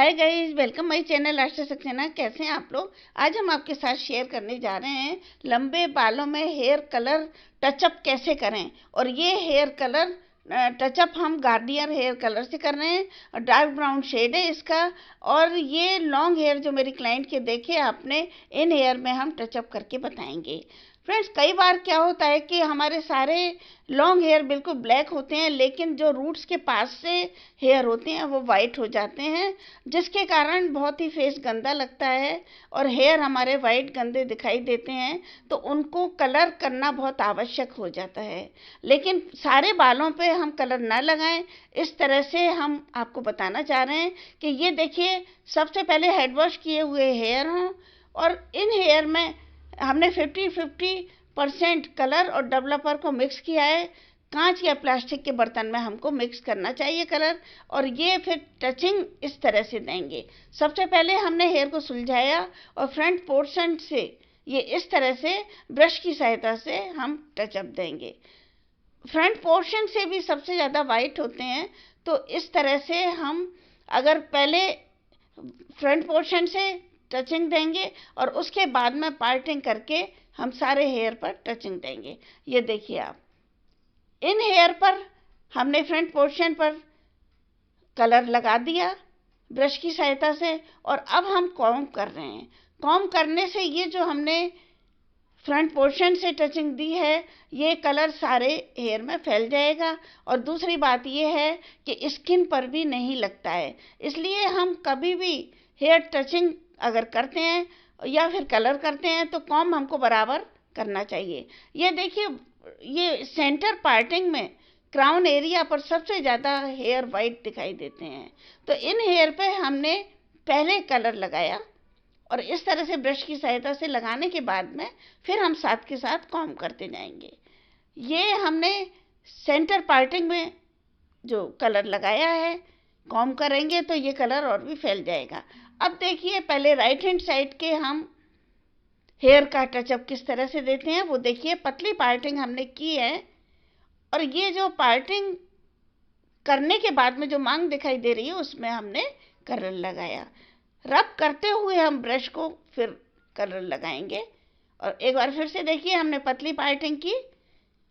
Hi guys, welcome my channel Asha Saxena. कैसे हैं आप लोग? आज हम आपके साथ शेयर करने जा रहे हैं लंबे बालों में हेयर कलर टचअप कैसे करें। और ये हेयर कलर टचअप हम गार्नियर हेयर कलर से कर रहे हैं और डार्क ब्राउन शेड है इसका। और ये लॉन्ग हेयर जो मेरी क्लाइंट के देखे आपने, इन हेयर में हम टचअप करके बताएंगे। फ्रेंड्स, कई बार क्या होता है कि हमारे सारे लॉन्ग हेयर बिल्कुल ब्लैक होते हैं, लेकिन जो रूट्स के पास से हेयर होते हैं वो वाइट हो जाते हैं, जिसके कारण बहुत ही फेस गंदा लगता है और हेयर हमारे वाइट गंदे दिखाई देते हैं। तो उनको कलर करना बहुत आवश्यक हो जाता है, लेकिन सारे बालों पे हम कलर ना लगाएं। इस तरह से हम आपको बताना चाह रहे हैं कि ये देखिए, सबसे पहले हेड वॉश किए हुए हेयर हों और इन हेयर में हमने 50-50% कलर और डेवलपर को मिक्स किया है। कांच या प्लास्टिक के बर्तन में हमको मिक्स करना चाहिए कलर, और ये फिर टचिंग इस तरह से देंगे। सबसे पहले हमने हेयर को सुलझाया और फ्रंट पोर्शन से ये इस तरह से ब्रश की सहायता से हम टचअप देंगे। फ्रंट पोर्शन से भी सबसे ज़्यादा वाइट होते हैं, तो इस तरह से हम अगर पहले फ्रंट पोर्शन से टचिंग देंगे और उसके बाद में पार्टिंग करके हम सारे हेयर पर टचिंग देंगे। ये देखिए आप, इन हेयर पर हमने फ्रंट पोर्शन पर कलर लगा दिया ब्रश की सहायता से, और अब हम कॉम्ब कर रहे हैं। कॉम्ब करने से ये जो हमने फ्रंट पोर्शन से टचिंग दी है, ये कलर सारे हेयर में फैल जाएगा। और दूसरी बात ये है कि स्किन पर भी नहीं लगता है, इसलिए हम कभी भी हेयर टचिंग अगर करते हैं या फिर कलर करते हैं तो कॉम्ब हमको बराबर करना चाहिए। ये देखिए, ये सेंटर पार्टिंग में क्राउन एरिया पर सबसे ज़्यादा हेयर वाइट दिखाई देते हैं, तो इन हेयर पे हमने पहले कलर लगाया और इस तरह से ब्रश की सहायता से लगाने के बाद में फिर हम साथ के साथ कॉम्ब करते जाएंगे। ये हमने सेंटर पार्टिंग में जो कलर लगाया है, कॉम्ब करेंगे तो ये कलर और भी फैल जाएगा। अब देखिए, पहले राइट हैंड साइड के हम हेयर का टचअप किस तरह से देते हैं वो देखिए। पतली पार्टिंग हमने की है और ये जो पार्टिंग करने के बाद में जो मांग दिखाई दे रही है उसमें हमने कलर लगाया। रब करते हुए हम ब्रश को फिर कलर लगाएंगे। और एक बार फिर से देखिए, हमने पतली पार्टिंग की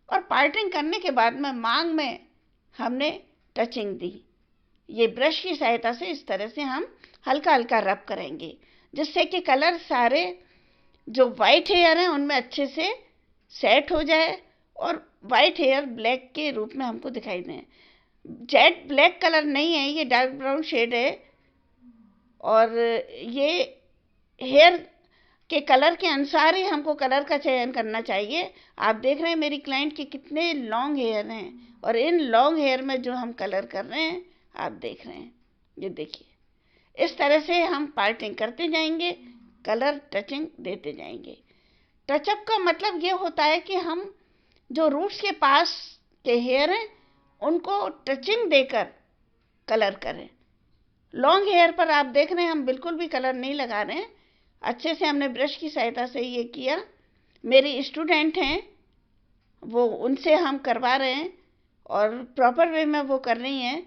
और पार्टिंग करने के बाद में मांग में हमने टचिंग दी। ये ब्रश की सहायता से इस तरह से हम हल्का हल्का रब करेंगे, जिससे कि कलर सारे जो वाइट हेयर हैं उनमें अच्छे से सेट हो जाए और वाइट हेयर ब्लैक के रूप में हमको दिखाई दें। जेट ब्लैक कलर नहीं है, ये डार्क ब्राउन शेड है। और ये हेयर के कलर के अनुसार ही हमको कलर का चयन करना चाहिए। आप देख रहे हैं मेरी क्लाइंट के कितने लॉन्ग हेयर हैं, और इन लॉन्ग हेयर में जो हम कलर कर रहे हैं आप देख रहे हैं। ये देखिए, इस तरह से हम पार्टिंग करते जाएंगे, कलर टचिंग देते जाएंगे। टचअप का मतलब ये होता है कि हम जो रूट्स के पास के हेयर हैं उनको टचिंग देकर कलर करें। लॉन्ग हेयर पर आप देख रहे हैं हम बिल्कुल भी कलर नहीं लगा रहे हैं, अच्छे से हमने ब्रश की सहायता से ये किया। मेरी स्टूडेंट हैं, वो उनसे हम करवा रहे हैं और प्रॉपर वे में वो कर रही हैं।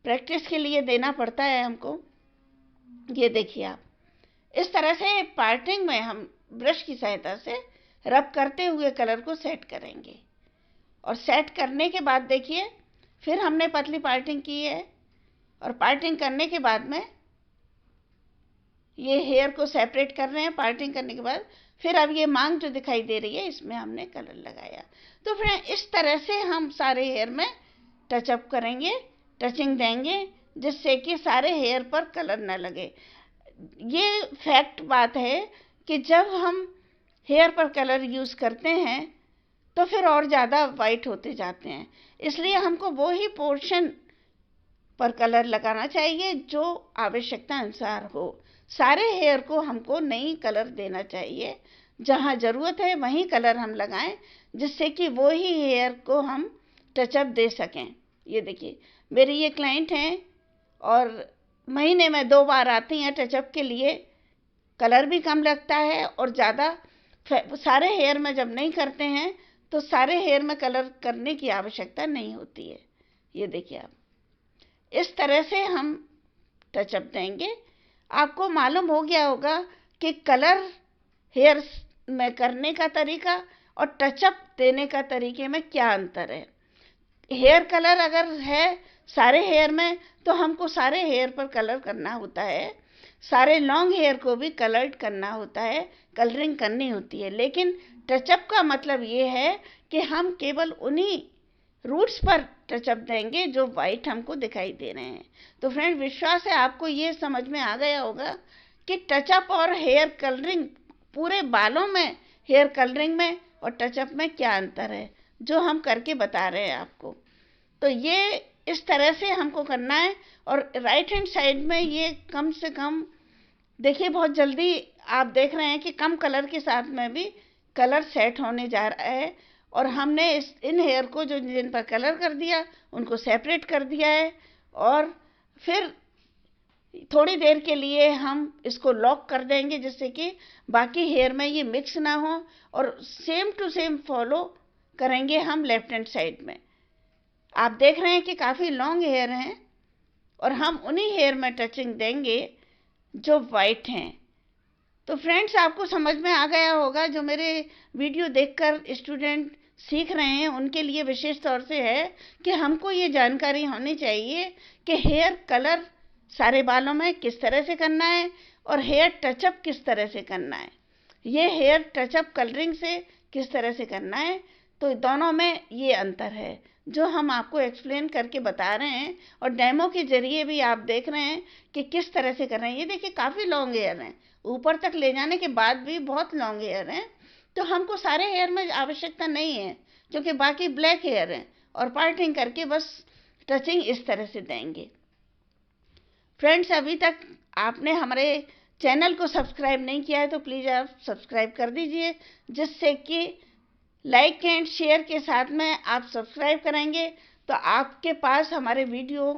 प्रैक्टिस के लिए देना पड़ता है हमको। ये देखिए आप, इस तरह से पार्टिंग में हम ब्रश की सहायता से रब करते हुए कलर को सेट करेंगे। और सेट करने के बाद देखिए, फिर हमने पतली पार्टिंग की है और पार्टिंग करने के बाद में ये हेयर को सेपरेट कर रहे हैं। पार्टिंग करने के बाद फिर अब ये मांग जो दिखाई दे रही है इसमें हमने कलर लगाया। तो फिर इस तरह से हम सारे हेयर में टचअप करेंगे, टचिंग देंगे, जिससे कि सारे हेयर पर कलर न लगे। ये फैक्ट बात है कि जब हम हेयर पर कलर यूज़ करते हैं तो फिर और ज़्यादा वाइट होते जाते हैं, इसलिए हमको वो ही पोर्शन पर कलर लगाना चाहिए जो आवश्यकता अनुसार हो। सारे हेयर को हमको नहीं कलर देना चाहिए, जहाँ ज़रूरत है वहीं कलर हम लगाएं, जिससे कि वो ही हेयर को हम टचअप दे सकें। ये देखिए, मेरी ये क्लाइंट हैं और महीने में 2 बार आती हैं टचअप के लिए। कलर भी कम लगता है और ज़्यादा सारे हेयर में जब नहीं करते हैं तो सारे हेयर में कलर करने की आवश्यकता नहीं होती है। ये देखिए आप, इस तरह से हम टचअप देंगे आपको मालूम हो गया होगा कि कलर हेयर में करने का तरीका और टचअप देने का तरीके में क्या अंतर है। हेयर कलर अगर है सारे हेयर में तो हमको सारे हेयर पर कलर करना होता है, सारे लॉन्ग हेयर को भी कलर्ड करना होता है, कलरिंग करनी होती है। लेकिन टचअप का मतलब ये है कि हम केवल उन्हीं रूट्स पर टचअप देंगे जो वाइट हमको दिखाई दे रहे हैं। तो फ्रेंड, विश्वास है आपको ये समझ में आ गया होगा कि टचअप और हेयर कलरिंग, पूरे बालों में हेयर कलरिंग में और टचअप में क्या अंतर है, जो हम करके बता रहे हैं आपको। तो ये इस तरह से हमको करना है। और राइट हैंड साइड में ये कम से कम देखिए, बहुत जल्दी आप देख रहे हैं कि कम कलर के साथ में भी कलर सेट होने जा रहा है। और हमने इन हेयर को जो जिन पर कलर कर दिया उनको सेपरेट कर दिया है, और फिर थोड़ी देर के लिए हम इसको लॉक कर देंगे जिससे कि बाकी हेयर में ये मिक्स ना हो। और सेम टू सेम फॉलो करेंगे हम लेफ्ट हैंड साइड में। आप देख रहे हैं कि काफ़ी लॉन्ग हेयर हैं और हम उन्हीं हेयर में टचिंग देंगे जो वाइट हैं। तो फ्रेंड्स, आपको समझ में आ गया होगा। जो मेरे वीडियो देखकर स्टूडेंट सीख रहे हैं उनके लिए विशेष तौर से है कि हमको ये जानकारी होनी चाहिए कि हेयर कलर सारे बालों में किस तरह से करना है और हेयर टचअप किस तरह से करना है, ये हेयर टचअप कलरिंग से किस तरह से करना है। तो दोनों में ये अंतर है जो हम आपको एक्सप्लेन करके बता रहे हैं, और डेमो के जरिए भी आप देख रहे हैं कि किस तरह से कर रहे हैं। ये देखिए, काफ़ी लॉन्ग हेयर हैं, ऊपर तक ले जाने के बाद भी बहुत लॉन्ग हेयर हैं। तो हमको सारे हेयर में आवश्यकता नहीं है क्योंकि बाकी ब्लैक हेयर हैं, और पार्टिंग करके बस टचिंग इस तरह से देंगे। फ्रेंड्स, अभी तक आपने हमारे चैनल को सब्सक्राइब नहीं किया है तो प्लीज़ आप सब्सक्राइब कर दीजिए, जिससे कि लाइक एंड शेयर के साथ में आप सब्सक्राइब करेंगे तो आपके पास हमारे वीडियो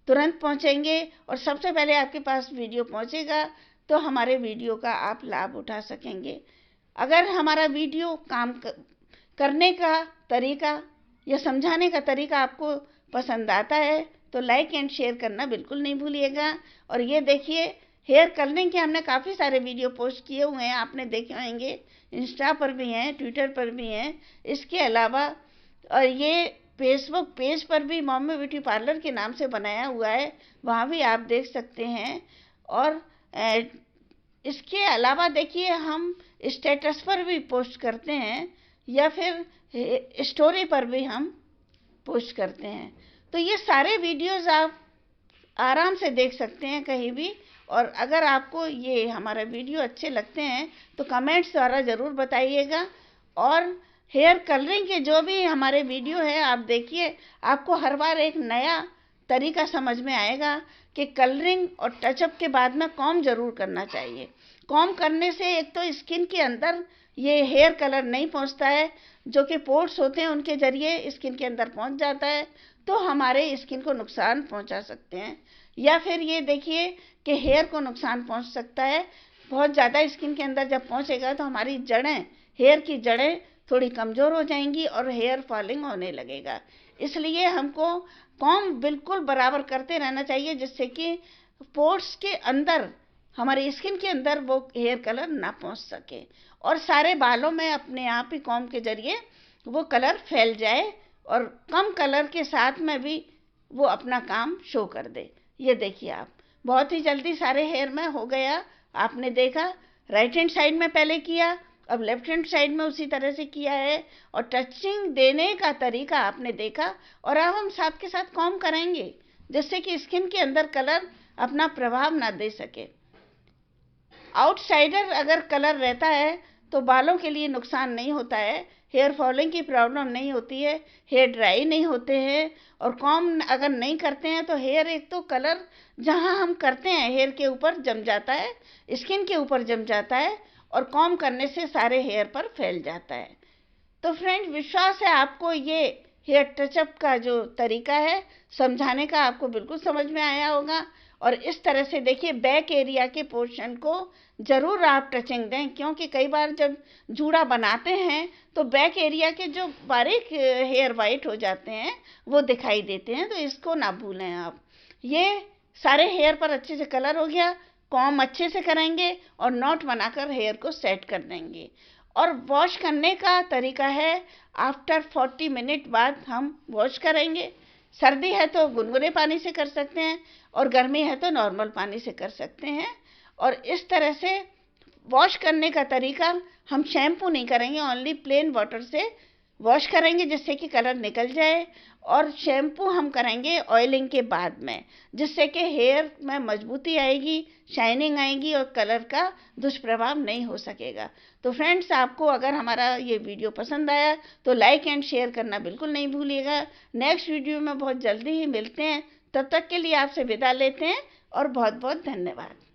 तुरंत पहुंचेंगे, और सबसे पहले आपके पास वीडियो पहुंचेगा तो हमारे वीडियो का आप लाभ उठा सकेंगे। अगर हमारा वीडियो करने का तरीका या समझाने का तरीका आपको पसंद आता है तो लाइक एंड शेयर करना बिल्कुल नहीं भूलिएगा। और ये देखिए, हेयर कलरिंग के हमने काफ़ी सारे वीडियो पोस्ट किए हुए हैं, आपने देखे होंगे, इंस्टा पर भी हैं, ट्विटर पर भी हैं। इसके अलावा और ये फेसबुक पेज पर भी मॉमी ब्यूटी पार्लर के नाम से बनाया हुआ है, वहाँ भी आप देख सकते हैं। और इसके अलावा देखिए, हम स्टेटस पर भी पोस्ट करते हैं या फिर स्टोरी पर भी हम पोस्ट करते हैं। तो ये सारे वीडियोस आप आराम से देख सकते हैं कहीं भी। और अगर आपको ये हमारा वीडियो अच्छे लगते हैं तो कमेंट्स द्वारा ज़रूर बताइएगा। और हेयर कलरिंग के जो भी हमारे वीडियो है आप देखिए, आपको हर बार एक नया तरीका समझ में आएगा कि कलरिंग और टचअप के बाद में कॉम्ब ज़रूर करना चाहिए। कॉम्ब करने से एक तो स्किन के अंदर ये हेयर कलर नहीं पहुंचता है, जो कि पोर्स होते हैं उनके ज़रिए स्किन के अंदर पहुंच जाता है, तो हमारे स्किन को नुकसान पहुंचा सकते हैं। या फिर ये देखिए कि हेयर को नुकसान पहुंच सकता है। बहुत ज़्यादा स्किन के अंदर जब पहुंचेगा तो हमारी जड़ें, हेयर की जड़ें थोड़ी कमज़ोर हो जाएंगी और हेयर फॉलिंग होने लगेगा। इसलिए हमको कॉम्ब बिल्कुल बराबर करते रहना चाहिए, जिससे कि पोर्स के अंदर, हमारी स्किन के अंदर वो हेयर कलर ना पहुंच सके, और सारे बालों में अपने आप ही कॉम्ब के जरिए वो कलर फैल जाए और कम कलर के साथ में भी वो अपना काम शो कर दे। ये देखिए, आप बहुत ही जल्दी सारे हेयर में हो गया। आपने देखा, राइट हैंड साइड में पहले किया, अब लेफ्ट हैंड साइड में उसी तरह से किया है, और टचिंग देने का तरीका आपने देखा। और अब हम साथ के साथ कॉम्ब करेंगे जिससे कि स्किन के अंदर कलर अपना प्रभाव ना दे सके। आउटसाइडर अगर कलर रहता है तो बालों के लिए नुकसान नहीं होता है, हेयर फॉलिंग की प्रॉब्लम नहीं होती है, हेयर ड्राई नहीं होते हैं। और कॉम्ब अगर नहीं करते हैं तो हेयर, एक तो कलर जहाँ हम करते हैं हेयर के ऊपर जम जाता है, स्किन के ऊपर जम जाता है, और कॉम्ब करने से सारे हेयर पर फैल जाता है। तो फ्रेंड्स, विश्वास है आपको ये हेयर टचअप का जो तरीका है समझाने का आपको बिल्कुल समझ में आया होगा। और इस तरह से देखिए, बैक एरिया के पोर्शन को ज़रूर आप टचिंग दें, क्योंकि कई बार जब जूड़ा बनाते हैं तो बैक एरिया के जो बारीक हेयर वाइट हो जाते हैं वो दिखाई देते हैं, तो इसको ना भूलें आप। ये सारे हेयर पर अच्छे से कलर हो गया, कॉम अच्छे से करेंगे और नॉट बनाकर हेयर को सेट कर देंगे। और वॉश करने का तरीका है, आफ्टर 40 मिनट बाद हम वॉश करेंगे। सर्दी है तो गुनगुने पानी से कर सकते हैं और गर्मी है तो नॉर्मल पानी से कर सकते हैं। और इस तरह से वॉश करने का तरीका, हम शैम्पू नहीं करेंगे, ओनली प्लेन वाटर से वॉश करेंगे जिससे कि कलर निकल जाए। और शैम्पू हम करेंगे ऑयलिंग के बाद में, जिससे कि हेयर में मजबूती आएगी, शाइनिंग आएगी और कलर का दुष्प्रभाव नहीं हो सकेगा। तो फ्रेंड्स, आपको अगर हमारा ये वीडियो पसंद आया तो लाइक एंड शेयर करना बिल्कुल नहीं भूलिएगा। नेक्स्ट वीडियो में बहुत जल्दी ही मिलते हैं, तब तक के लिए आपसे विदा लेते हैं और बहुत बहुत धन्यवाद।